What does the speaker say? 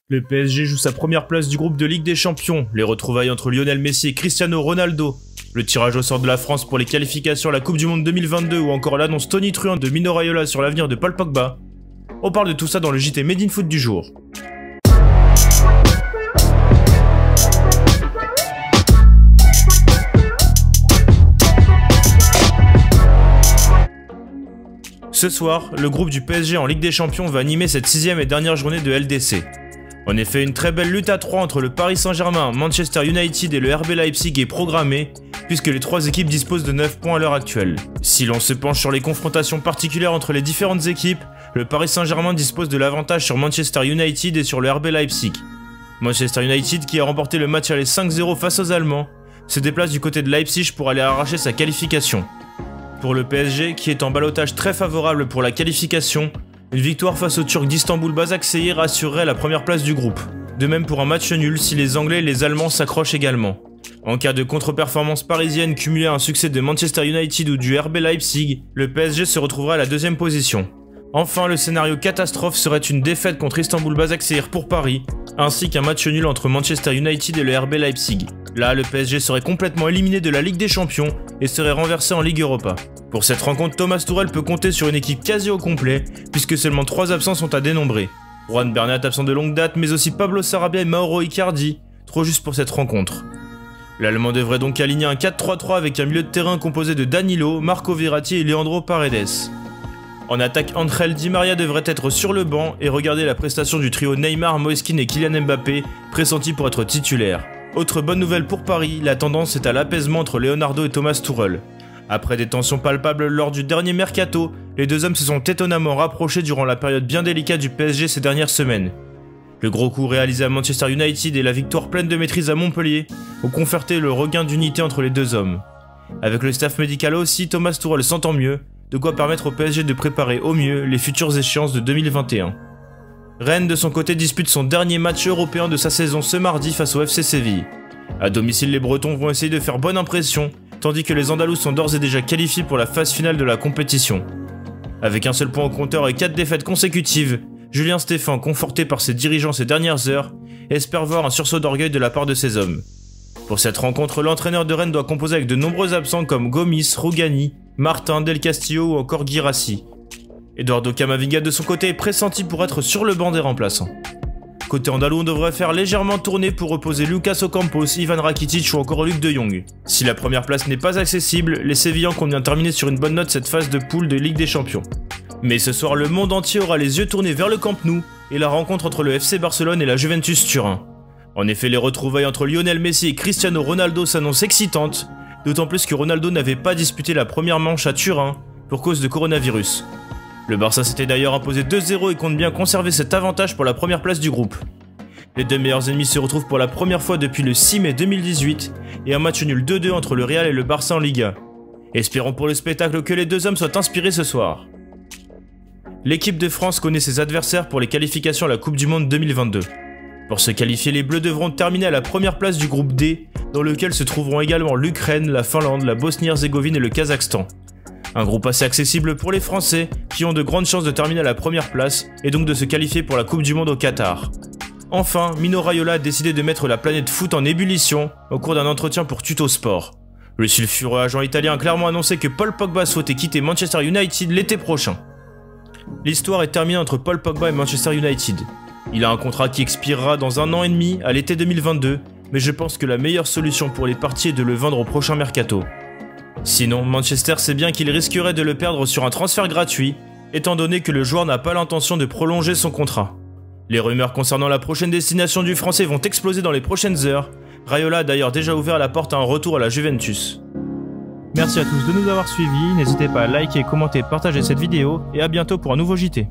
Le PSG joue sa première place du groupe de Ligue des Champions, les retrouvailles entre Lionel Messi et Cristiano Ronaldo, le tirage au sort de la France pour les qualifications à la Coupe du Monde 2022 ou encore l'annonce tonitruante de Mino Raiola sur l'avenir de Paul Pogba. On parle de tout ça dans le JT Made in Foot du jour. Ce soir, le groupe du PSG en Ligue des Champions va animer cette 6e et dernière journée de LDC. En effet, une très belle lutte à 3 entre le Paris Saint-Germain, Manchester United et le RB Leipzig est programmée, puisque les trois équipes disposent de 9 points à l'heure actuelle. Si l'on se penche sur les confrontations particulières entre les différentes équipes, le Paris Saint-Germain dispose de l'avantage sur Manchester United et sur le RB Leipzig. Manchester United, qui a remporté le match aller 5-0 face aux Allemands, se déplace du côté de Leipzig pour aller arracher sa qualification. Pour le PSG, qui est en ballottage très favorable pour la qualification, une victoire face au Turc d'Istanbul Başakşehir assurerait la première place du groupe. De même pour un match nul si les Anglais et les Allemands s'accrochent également. En cas de contre-performance parisienne cumulée à un succès de Manchester United ou du RB Leipzig, le PSG se retrouvera à la deuxième position. Enfin, le scénario catastrophe serait une défaite contre Istanbul Başakşehir pour Paris, ainsi qu'un match nul entre Manchester United et le RB Leipzig. Là, le PSG serait complètement éliminé de la Ligue des Champions et serait renversé en Ligue Europa. Pour cette rencontre, Thomas Tuchel peut compter sur une équipe quasi au complet, puisque seulement 3 absents sont à dénombrer. Juan Bernat absent de longue date, mais aussi Pablo Sarabia et Mauro Icardi, trop juste pour cette rencontre. L'Allemand devrait donc aligner un 4-3-3 avec un milieu de terrain composé de Danilo, Marco Verratti et Leandro Paredes. En attaque, Angel Di Maria devrait être sur le banc et regarder la prestation du trio Neymar, Moiskin et Kylian Mbappé, pressenti pour être titulaire. Autre bonne nouvelle pour Paris, la tendance est à l'apaisement entre Leonardo et Thomas Tuchel. Après des tensions palpables lors du dernier mercato, les deux hommes se sont étonnamment rapprochés durant la période bien délicate du PSG ces dernières semaines. Le gros coup réalisé à Manchester United et la victoire pleine de maîtrise à Montpellier ont conforté le regain d'unité entre les deux hommes. Avec le staff médical aussi, Thomas Tuchel s'entend mieux, de quoi permettre au PSG de préparer au mieux les futures échéances de 2021. Rennes de son côté dispute son dernier match européen de sa saison ce mardi face au FC Séville. À domicile, les Bretons vont essayer de faire bonne impression, tandis que les Andalous sont d'ores et déjà qualifiés pour la phase finale de la compétition. Avec un seul point au compteur et 4 défaites consécutives, Julien Stéphan, conforté par ses dirigeants ces dernières heures, espère voir un sursaut d'orgueil de la part de ses hommes. Pour cette rencontre, l'entraîneur de Rennes doit composer avec de nombreux absents comme Gomis, Rougani, Martin, Del Castillo ou encore Guirassy. Eduardo Camavinga de son côté est pressenti pour être sur le banc des remplaçants. Côté andalou, on devrait faire légèrement tourner pour reposer Lucas Ocampos, Ivan Rakitic ou encore Luc de Jong. Si la première place n'est pas accessible, les Sévillans comptent bien terminer sur une bonne note cette phase de poule de Ligue des Champions. Mais ce soir, le monde entier aura les yeux tournés vers le Camp Nou et la rencontre entre le FC Barcelone et la Juventus Turin. En effet, les retrouvailles entre Lionel Messi et Cristiano Ronaldo s'annoncent excitantes, d'autant plus que Ronaldo n'avait pas disputé la première manche à Turin pour cause de coronavirus. Le Barça s'était d'ailleurs imposé 2-0 et compte bien conserver cet avantage pour la première place du groupe. Les deux meilleurs ennemis se retrouvent pour la première fois depuis le 6 mai 2018 et un match nul 2-2 entre le Real et le Barça en Liga. Espérons pour le spectacle que les deux hommes soient inspirés ce soir. L'équipe de France connaît ses adversaires pour les qualifications à la Coupe du Monde 2022. Pour se qualifier, les Bleus devront terminer à la première place du groupe D, dans lequel se trouveront également l'Ukraine, la Finlande, la Bosnie-Herzégovine et le Kazakhstan. Un groupe assez accessible pour les Français, qui ont de grandes chances de terminer à la première place et donc de se qualifier pour la Coupe du Monde au Qatar. Enfin, Mino Raiola a décidé de mettre la planète foot en ébullition au cours d'un entretien pour Tuto Sport. Le sulfureux agent italien a clairement annoncé que Paul Pogba souhaitait quitter Manchester United l'été prochain. L'histoire est terminée entre Paul Pogba et Manchester United. Il a un contrat qui expirera dans 1 an et demi à l'été 2022, mais je pense que la meilleure solution pour les parties est de le vendre au prochain mercato. Sinon, Manchester sait bien qu'il risquerait de le perdre sur un transfert gratuit, étant donné que le joueur n'a pas l'intention de prolonger son contrat. Les rumeurs concernant la prochaine destination du Français vont exploser dans les prochaines heures. Raiola a d'ailleurs déjà ouvert la porte à un retour à la Juventus. Merci à tous de nous avoir suivis, n'hésitez pas à liker, commenter, partager cette vidéo et à bientôt pour un nouveau JT.